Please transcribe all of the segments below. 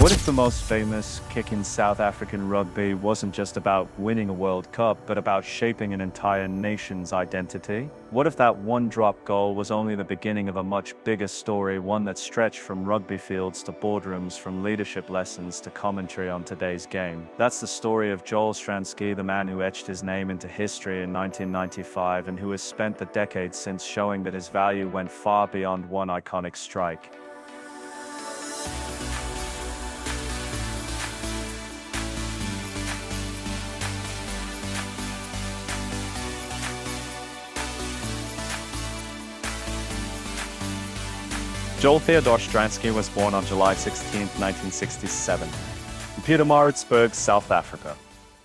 What if the most famous kick in South African rugby wasn't just about winning a World Cup, but about shaping an entire nation's identity? What if that one drop goal was only the beginning of a much bigger story, one that stretched from rugby fields to boardrooms, from leadership lessons to commentary on today's game? That's the story of Joel Stransky, the man who etched his name into history in 1995 and who has spent the decades since showing that his value went far beyond one iconic strike. Joel Theodore Stransky was born on July 16, 1967, in Pietermaritzburg, South Africa.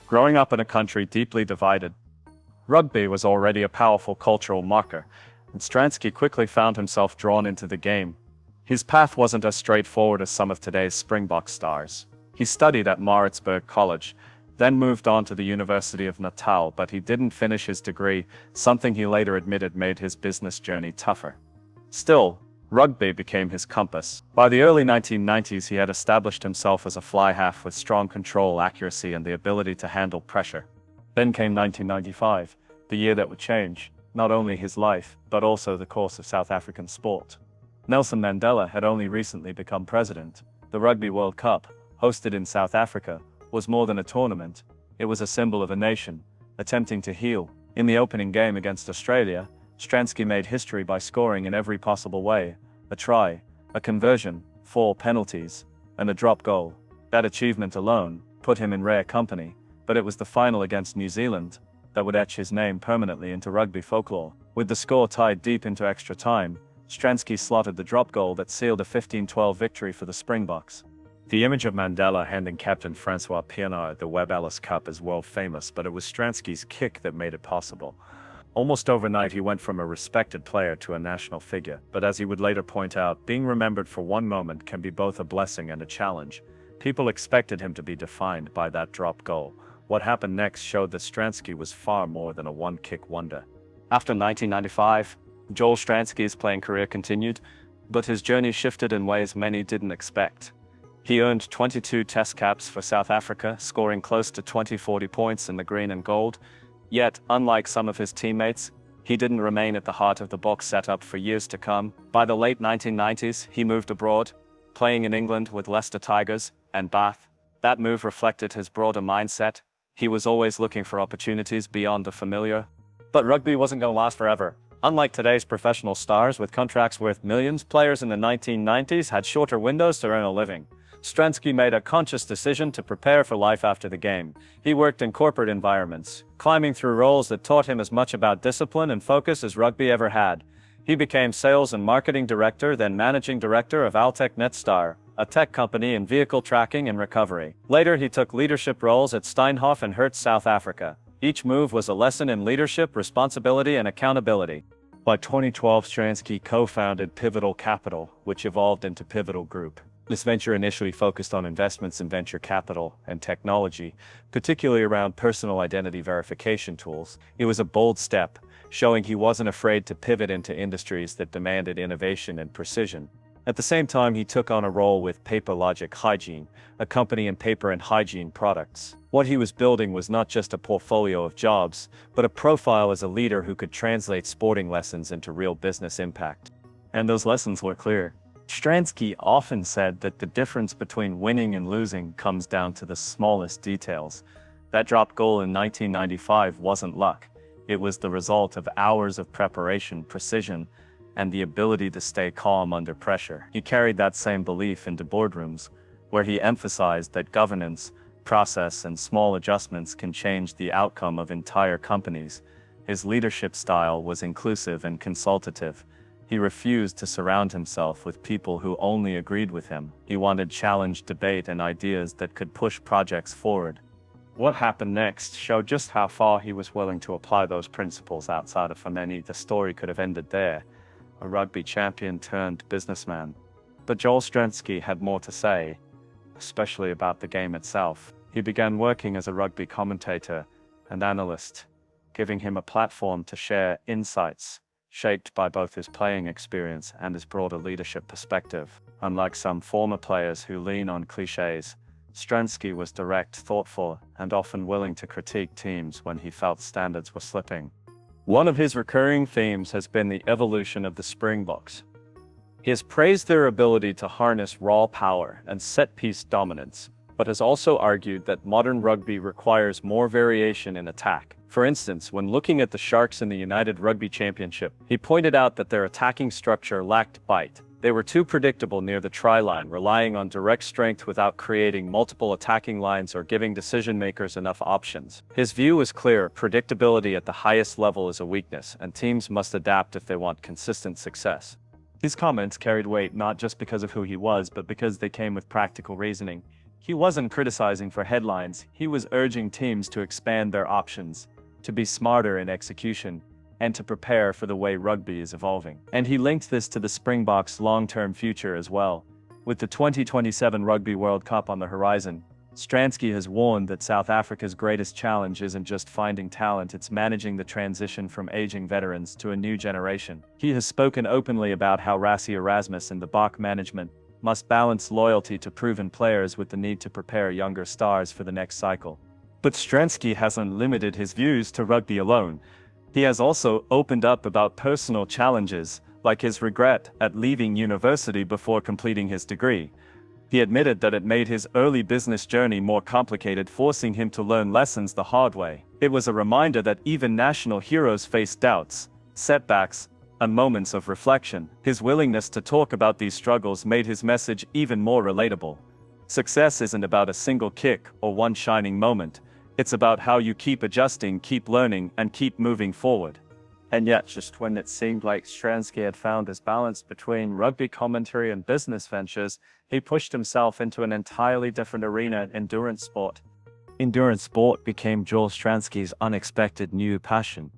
Growing up in a country deeply divided, rugby was already a powerful cultural marker, and Stransky quickly found himself drawn into the game. His path wasn't as straightforward as some of today's Springbok stars. He studied at Maritzburg College, then moved on to the University of Natal, but he didn't finish his degree, something he later admitted made his business journey tougher. Still, rugby became his compass. By the early 1990s, he had established himself as a fly half with strong control, accuracy, and the ability to handle pressure. Then came 1995, the year that would change not only his life, but also the course of South African sport. Nelson Mandela had only recently become president. The Rugby World Cup, hosted in South Africa, was more than a tournament. It was a symbol of a nation, attempting to heal. In the opening game against Australia, Stransky made history by scoring in every possible way: a try, a conversion, 4 penalties, and a drop goal. That achievement alone put him in rare company, but it was the final against New Zealand that would etch his name permanently into rugby folklore. With the score tied deep into extra time, Stransky slotted the drop goal that sealed a 15-12 victory for the Springboks. The image of Mandela handing Captain Francois Pienaar the Webb Ellis Cup is world famous, but it was Stransky's kick that made it possible. Almost overnight, he went from a respected player to a national figure, but as he would later point out, being remembered for one moment can be both a blessing and a challenge. People expected him to be defined by that drop goal. What happened next showed that Stransky was far more than a one-kick wonder. After 1995, Joel Stransky's playing career continued, but his journey shifted in ways many didn't expect. He earned 22 test caps for South Africa, scoring close to 20-40 points in the green and gold. Yet, unlike some of his teammates, he didn't remain at the heart of the Boks setup for years to come. By the late 1990s, he moved abroad, playing in England with Leicester Tigers and Bath. That move reflected his broader mindset. He was always looking for opportunities beyond the familiar. But rugby wasn't going to last forever. Unlike today's professional stars with contracts worth millions, players in the 1990s had shorter windows to earn a living. Stransky made a conscious decision to prepare for life after the game. He worked in corporate environments, climbing through roles that taught him as much about discipline and focus as rugby ever had. He became sales and marketing director, then managing director of Altec Netstar, a tech company in vehicle tracking and recovery. Later, he took leadership roles at Steinhoff and Hertz South Africa. Each move was a lesson in leadership, responsibility, and accountability. By 2012, Stransky co-founded Pivotal Capital, which evolved into Pivotal Group. This venture initially focused on investments in venture capital and technology, particularly around personal identity verification tools. It was a bold step, showing he wasn't afraid to pivot into industries that demanded innovation and precision. At the same time, he took on a role with Paper Logic Hygiene, a company in paper and hygiene products. What he was building was not just a portfolio of jobs, but a profile as a leader who could translate sporting lessons into real business impact. And those lessons were clear. Stransky often said that the difference between winning and losing comes down to the smallest details. That drop goal in 1995 wasn't luck. It was the result of hours of preparation, precision, and the ability to stay calm under pressure. He carried that same belief into boardrooms, where he emphasized that governance, process, and small adjustments can change the outcome of entire companies. His leadership style was inclusive and consultative. He refused to surround himself with people who only agreed with him. He wanted challenge, debate, and ideas that could push projects forward. What happened next showed just how far he was willing to apply those principles outside of Femeni. The story could have ended there, a rugby champion turned businessman. But Joel Stransky had more to say, especially about the game itself. He began working as a rugby commentator and analyst, giving him a platform to share insights shaped by both his playing experience and his broader leadership perspective. Unlike some former players who lean on cliches, Stransky was direct, thoughtful, and often willing to critique teams when he felt standards were slipping. One of his recurring themes has been the evolution of the Springboks. He has praised their ability to harness raw power and set-piece dominance, but has also argued that modern rugby requires more variation in attack. For instance, when looking at the Sharks in the United Rugby Championship, he pointed out that their attacking structure lacked bite. They were too predictable near the try line, relying on direct strength without creating multiple attacking lines or giving decision-makers enough options. His view was clear: predictability at the highest level is a weakness, and teams must adapt if they want consistent success. These comments carried weight not just because of who he was, but because they came with practical reasoning. He wasn't criticizing for headlines, he was urging teams to expand their options, to be smarter in execution, and to prepare for the way rugby is evolving. And he linked this to the Springboks' long-term future as well. With the 2027 Rugby World Cup on the horizon, Stransky has warned that South Africa's greatest challenge isn't just finding talent, it's managing the transition from aging veterans to a new generation. He has spoken openly about how Rassie Erasmus and the Bok management must balance loyalty to proven players with the need to prepare younger stars for the next cycle. But Stransky hasn't limited his views to rugby alone. He has also opened up about personal challenges, like his regret at leaving university before completing his degree. He admitted that it made his early business journey more complicated, forcing him to learn lessons the hard way. It was a reminder that even national heroes face doubts, setbacks, and moments of reflection. His willingness to talk about these struggles made his message even more relatable. Success isn't about a single kick or one shining moment. It's about how you keep adjusting, keep learning, and keep moving forward. And yet, just when it seemed like Stransky had found his balance between rugby commentary and business ventures, he pushed himself into an entirely different arena: endurance sport. Endurance sport became Joel Stransky's unexpected new passion.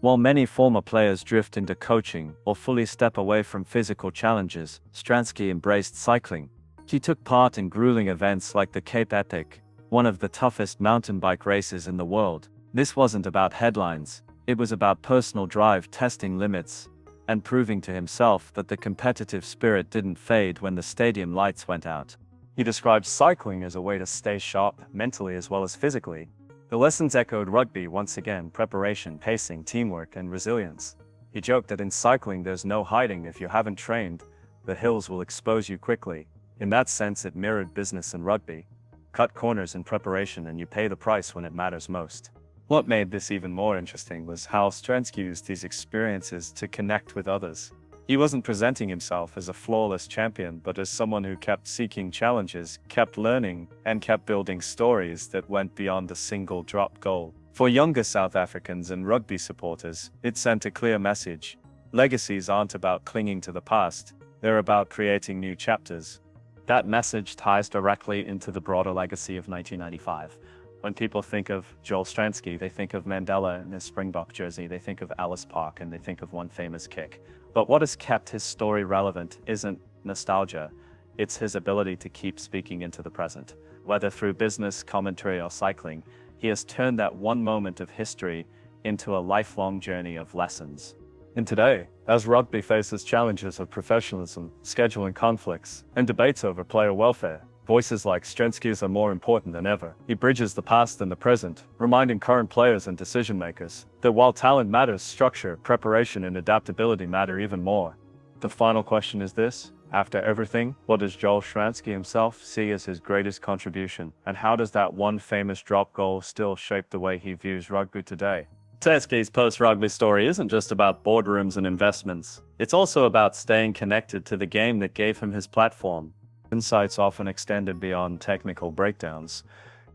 While many former players drift into coaching or fully step away from physical challenges, Stransky embraced cycling. He took part in grueling events like the Cape Epic, one of the toughest mountain bike races in the world. This wasn't about headlines. It was about personal drive, testing limits, and proving to himself that the competitive spirit didn't fade when the stadium lights went out. He described cycling as a way to stay sharp, mentally as well as physically. The lessons echoed rugby once again: preparation, pacing, teamwork, and resilience. He joked that in cycling there's no hiding. If you haven't trained, the hills will expose you quickly. In that sense, it mirrored business and rugby. Cut corners in preparation and you pay the price when it matters most. What made this even more interesting was how Stransky used these experiences to connect with others. He wasn't presenting himself as a flawless champion, but as someone who kept seeking challenges, kept learning, and kept building stories that went beyond a single drop goal. For younger South Africans and rugby supporters, it sent a clear message. Legacies aren't about clinging to the past, they're about creating new chapters. That message ties directly into the broader legacy of 1995. When people think of Joel Stransky, they think of Mandela in his Springbok jersey, they think of Alice Park, and they think of one famous kick. But what has kept his story relevant isn't nostalgia, it's his ability to keep speaking into the present. Whether through business, commentary, or cycling, he has turned that one moment of history into a lifelong journey of lessons. And today, as rugby faces challenges of professionalism, scheduling conflicts, and debates over player welfare, voices like Stransky's are more important than ever. He bridges the past and the present, reminding current players and decision-makers that while talent matters, structure, preparation, and adaptability matter even more. The final question is this: after everything, what does Joel Stransky himself see as his greatest contribution? And how does that one famous drop goal still shape the way he views rugby today? Stransky's post-rugby story isn't just about boardrooms and investments. It's also about staying connected to the game that gave him his platform. Insights often extended beyond technical breakdowns.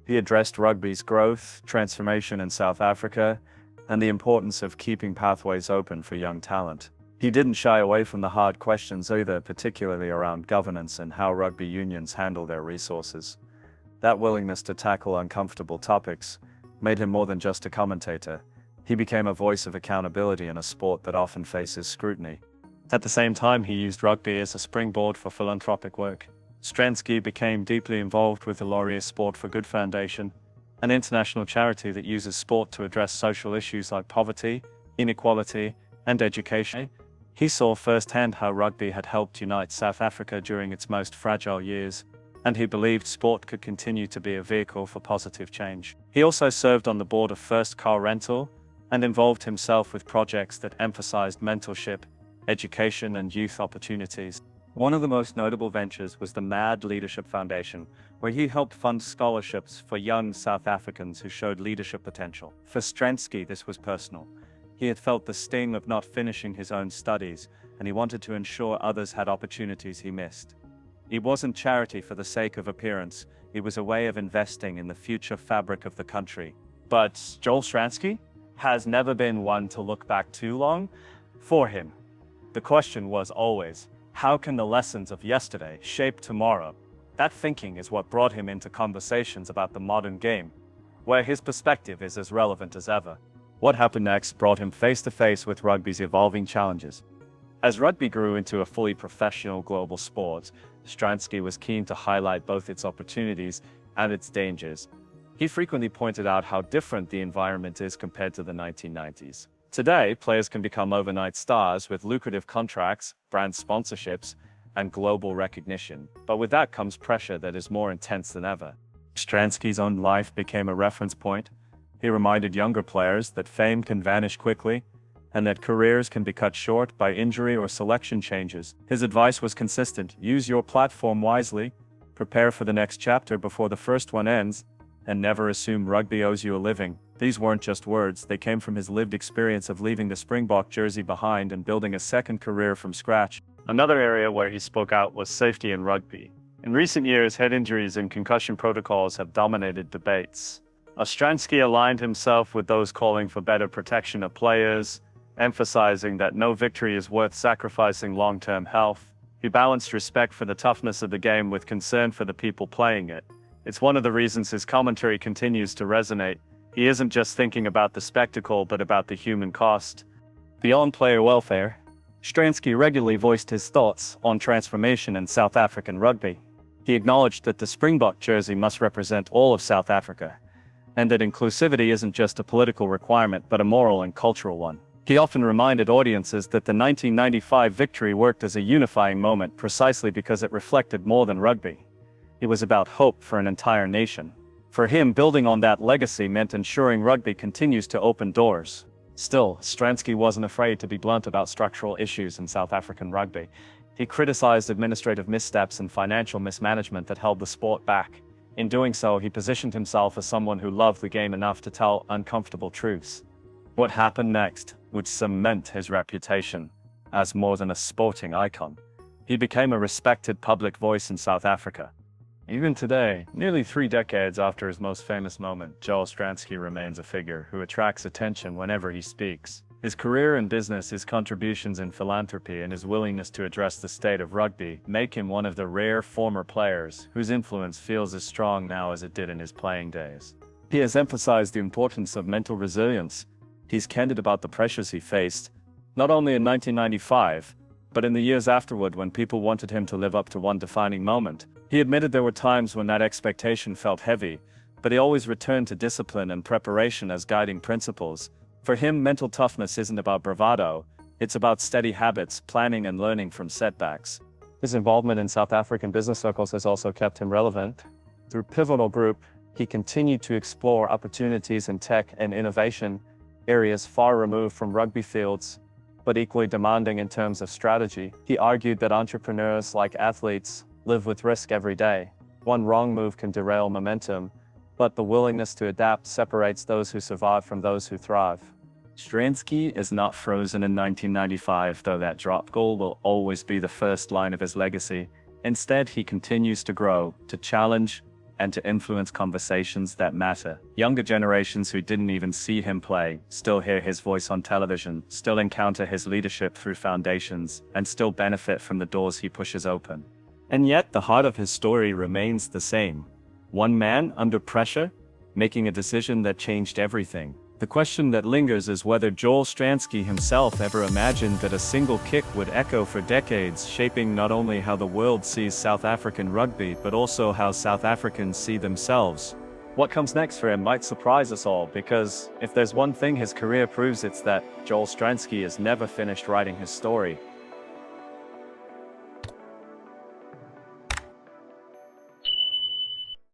He addressed rugby's growth, transformation in South Africa, and the importance of keeping pathways open for young talent. He didn't shy away from the hard questions either, particularly around governance and how rugby unions handle their resources. That willingness to tackle uncomfortable topics made him more than just a commentator. He became a voice of accountability in a sport that often faces scrutiny. At the same time, he used rugby as a springboard for philanthropic work. Stransky became deeply involved with the Laurier Sport for Good Foundation, an international charity that uses sport to address social issues like poverty, inequality, and education. He saw firsthand how rugby had helped unite South Africa during its most fragile years, and he believed sport could continue to be a vehicle for positive change. He also served on the board of First Car Rental and involved himself with projects that emphasized mentorship, education, and youth opportunities. One of the most notable ventures was the MAD Leadership Foundation, where he helped fund scholarships for young South Africans who showed leadership potential. For Stransky, this was personal. He had felt the sting of not finishing his own studies, and he wanted to ensure others had opportunities he missed. It wasn't charity for the sake of appearance, it was a way of investing in the future fabric of the country. But Joel Stransky has never been one to look back too long. For him, the question was always, how can the lessons of yesterday shape tomorrow? That thinking is what brought him into conversations about the modern game, where his perspective is as relevant as ever. What happened next brought him face to face with rugby's evolving challenges. As rugby grew into a fully professional global sport, Stransky was keen to highlight both its opportunities and its dangers. He frequently pointed out how different the environment is compared to the 1990s. Today, players can become overnight stars with lucrative contracts, brand sponsorships, and global recognition. But with that comes pressure that is more intense than ever. Stransky's own life became a reference point. He reminded younger players that fame can vanish quickly, and that careers can be cut short by injury or selection changes. His advice was consistent: use your platform wisely, prepare for the next chapter before the first one ends, and never assume rugby owes you a living. These weren't just words, they came from his lived experience of leaving the Springbok jersey behind and building a second career from scratch. Another area where he spoke out was safety in rugby. In recent years, head injuries and concussion protocols have dominated debates. Stransky aligned himself with those calling for better protection of players, emphasizing that no victory is worth sacrificing long-term health. He balanced respect for the toughness of the game with concern for the people playing it. It's one of the reasons his commentary continues to resonate. He isn't just thinking about the spectacle, but about the human cost. Beyond player welfare, Stransky regularly voiced his thoughts on transformation in South African rugby. He acknowledged that the Springbok jersey must represent all of South Africa, and that inclusivity isn't just a political requirement, but a moral and cultural one. He often reminded audiences that the 1995 victory worked as a unifying moment precisely because it reflected more than rugby. It was about hope for an entire nation. For him, building on that legacy meant ensuring rugby continues to open doors. Still, Stransky wasn't afraid to be blunt about structural issues in South African rugby. He criticized administrative missteps and financial mismanagement that held the sport back. In doing so, he positioned himself as someone who loved the game enough to tell uncomfortable truths. What happened next would cement his reputation as more than a sporting icon. He became a respected public voice in South Africa. Even today, nearly 3 decades after his most famous moment, Joel Stransky remains a figure who attracts attention whenever he speaks. His career in business, his contributions in philanthropy, and his willingness to address the state of rugby make him one of the rare former players whose influence feels as strong now as it did in his playing days. He has emphasized the importance of mental resilience. He's candid about the pressures he faced, not only in 1995, but in the years afterward when people wanted him to live up to one defining moment. He admitted there were times when that expectation felt heavy, but he always returned to discipline and preparation as guiding principles. For him, mental toughness isn't about bravado, it's about steady habits, planning and learning from setbacks. His involvement in South African business circles has also kept him relevant. Through Pivotal Group, he continued to explore opportunities in tech and innovation, areas far removed from rugby fields, but equally demanding in terms of strategy. He argued that entrepreneurs, like athletes, live with risk every day. One wrong move can derail momentum, but the willingness to adapt separates those who survive from those who thrive. Stransky is not frozen in 1995, though that drop goal will always be the first line of his legacy. Instead, he continues to grow, to challenge, and to influence conversations that matter. Younger generations who didn't even see him play still hear his voice on television, still encounter his leadership through foundations, and still benefit from the doors he pushes open. And yet, the heart of his story remains the same. One man under pressure, making a decision that changed everything. The question that lingers is whether Joel Stransky himself ever imagined that a single kick would echo for decades, shaping not only how the world sees South African rugby, but also how South Africans see themselves. What comes next for him might surprise us all, because if there's one thing his career proves, it's that Joel Stransky is never finished writing his story.